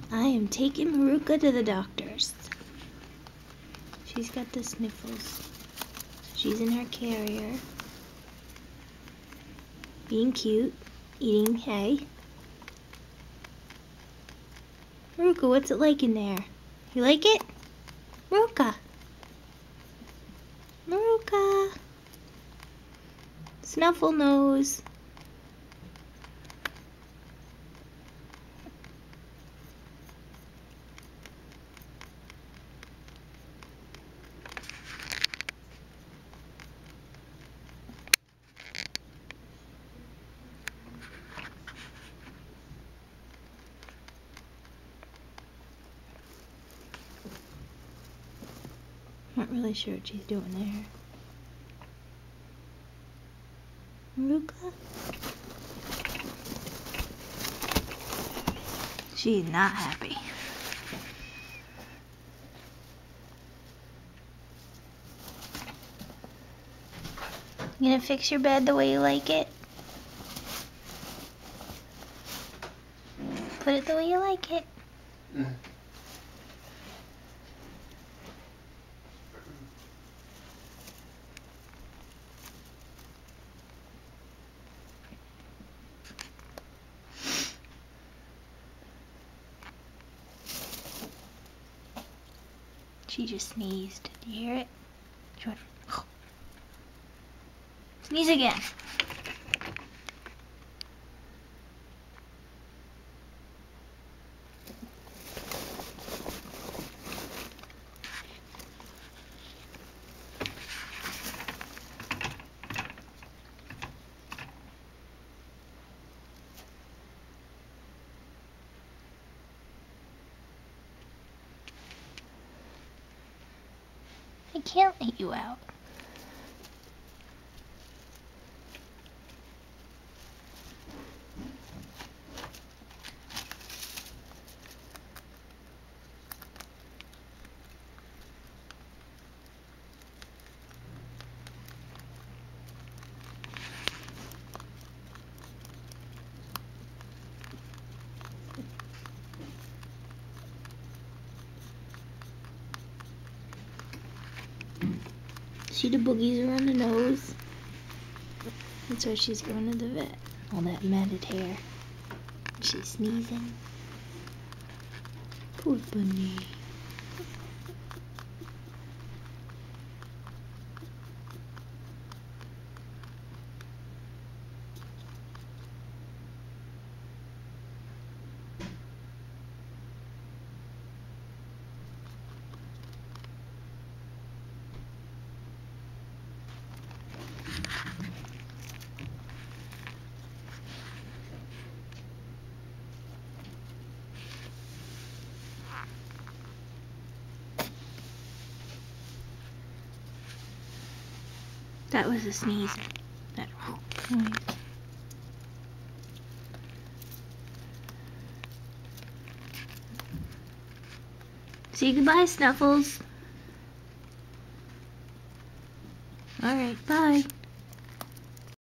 I am taking Maruka to the doctor's. She's got the sniffles. She's in her carrier. Being cute. Eating hay. Maruka, what's it like in there? You like it? Maruka! Maruka! Snuffle nose. Not really sure what she's doing there. Maruka? She's not happy. You gonna fix your bed the way you like it? Put it the way you like it. She just sneezed. Do you hear it? She went, oh. Sneeze again. I can't let you out. See the boogies around the nose? That's why she's going to the vet. All that matted hair. She's sneezing. Poor bunny. That was a sneeze. That noise. Say goodbye, Snuffles. Alright, bye.